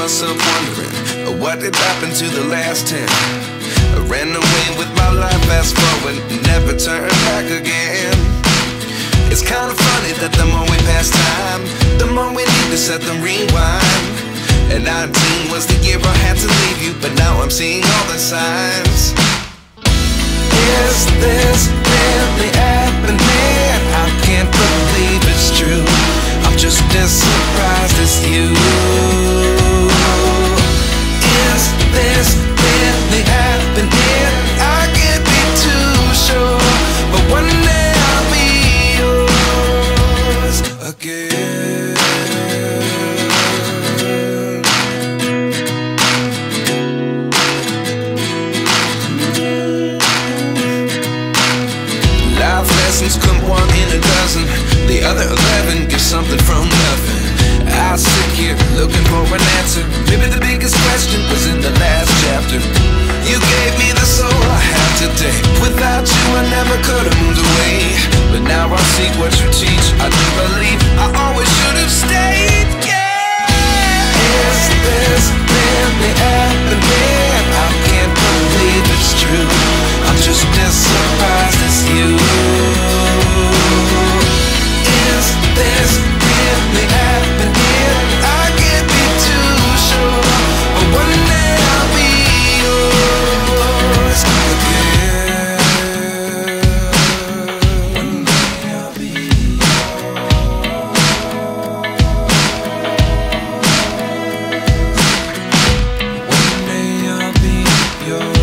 myself wondering, what did happen to the last 10? I ran away with my life, fast forward, never turn back again. It's kind of funny that the more we pass time, the more we need to set them rewind. And 19 was the year I had to leave you, but now I'm seeing all the signs. Is this really happening? I can't believe it's true. I'm just as surprised as you. Is this really happening? I can't be too sure, but one day I'll be yours again. Life lessons come one in a dozen, the other 11 give something from nothing. I sit here looking for an answer. Maybe the biggest question was in the last chapter. You gave me the soul I have today. Without you I never could have moved away. But now I see what you teach. I do believe I always should have stayed. Yeah. Is this really happening? I can't believe it's true. I'm just as surprised as you. Is this really happening? I can't be too sure, but one day I'll be yours again. One day I'll be yours. One day I'll be yours.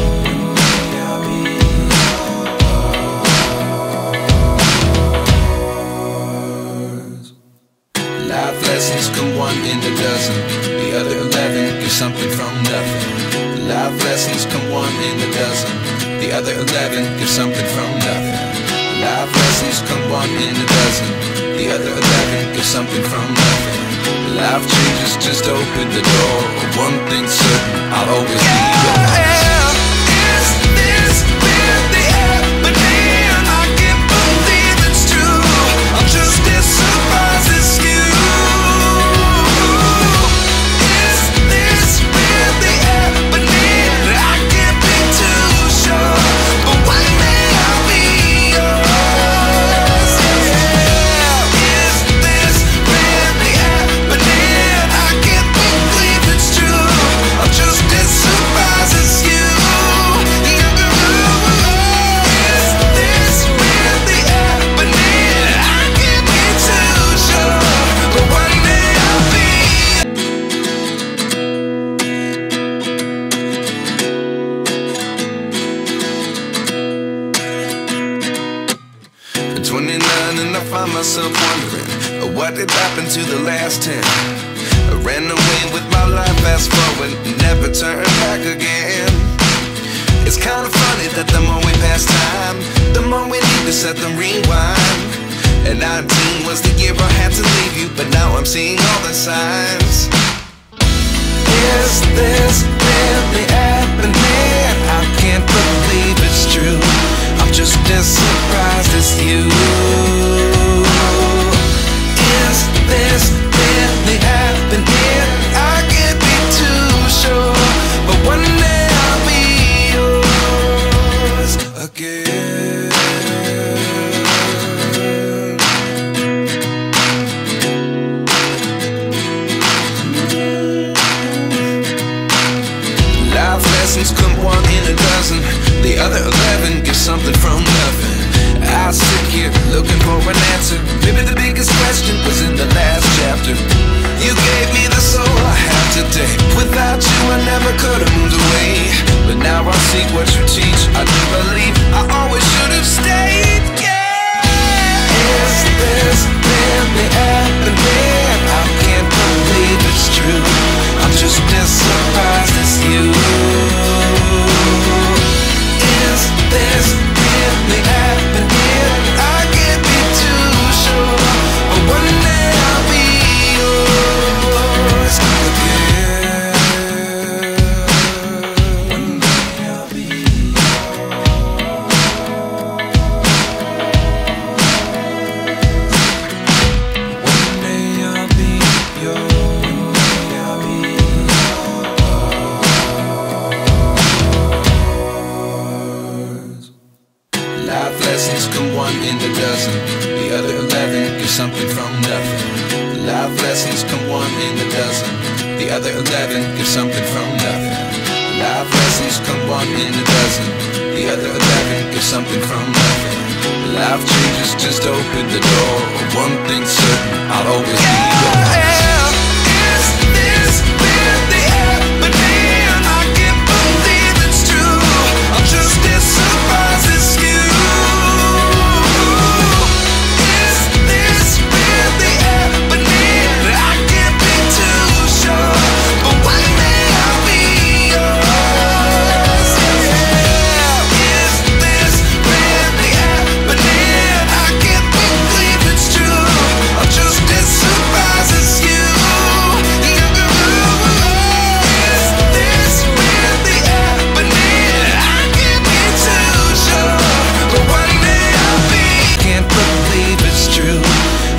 Life lessons come one in a dozen, the other 11 give something from nothing. Life lessons come one in a dozen, the other 11 give something from nothing. Life lessons come one in a dozen, the other 11 give something from nothing. Life changes just open the door. One thing's certain, I'll always be yours. Is this really happening? I can't believe it's true. I'm just as surprised as you. Is this really happening? I can't be too sure, but one day I'll be yours. Yeah. Is this really happening? I can't believe it's true. I'm just as surprised as you. Is this really happening? I can't be too sure, but one day I'll be. 29 and I find myself wondering, what did happen to the last 10? I ran away with my life, fast forward, never turn back again. It's kind of funny that the more we pass time, the more we need to set them rewind. And 19 was the year I had to leave you, but now I'm seeing all the signs. Is this really happening? I can't believe it's true. I'm just as surprised as you. Is this really happening? I can't be too sure, but one day I'll be yours again. Life lessons come one in a dozen, the other 11 give something from nothing. I sit here looking dozen. The other 11 get something from nothing. Life lessons come one in a dozen. The other 11 get something from nothing. Life lessons come one in a dozen. The other 11 get something from nothing. Life changes just open the door. One thing's certain, I'll always be yours. Is this really happening? I can't believe it's true. I'm just as surprised as you. Is this really happening? I can't be too sure, but one day I'll be yours. Is this really happening? I can't believe it's true. I'm just as surprised as you. Is this really happening? I can't be too sure, but one day I'll be. Can't believe it's true.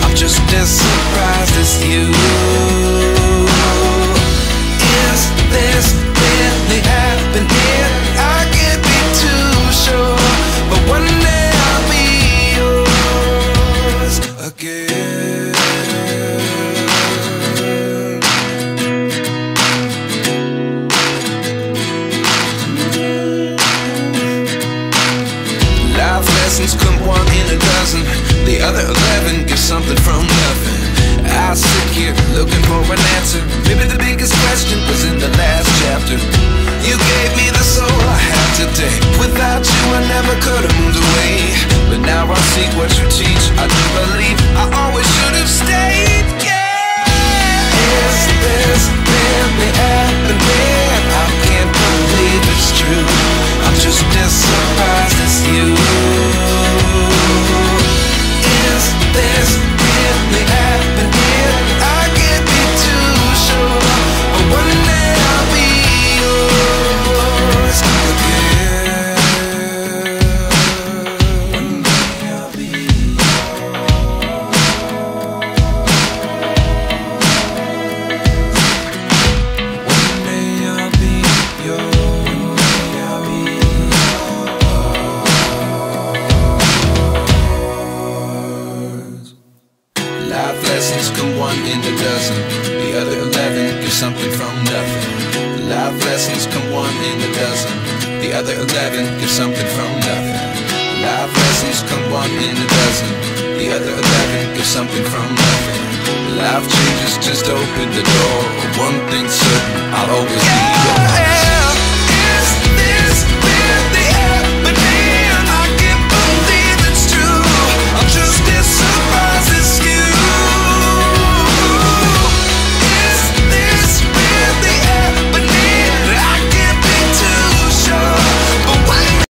I'm just as surprised as you. Is this really happening? I can't be too sure, but one day I'll be yours again. Life lessons come one in a dozen. The other 11 get something from nothing. I sit here looking for an answer. Maybe the biggest question was in the last chapter. You gave me the soul I have today. Without you I never could have moved away. But now I see what you teach. I do believe I always should have stayed. Yeah. Is this really happening? I can't believe it's true. I'm just as surprised as you. Is this really happening? I can't be too sure, but one day I'll be yours again. One day I'll be yours. One day I'll be yours. Life lessons come one in a dozen. The other 11 get something from nothing. Life lessons come one in a dozen. The other 11 get something from nothing. Life lessons come one in a dozen. The other 11 get something from nothing. Life changes just open the door. One thing's certain, I'll always be yours.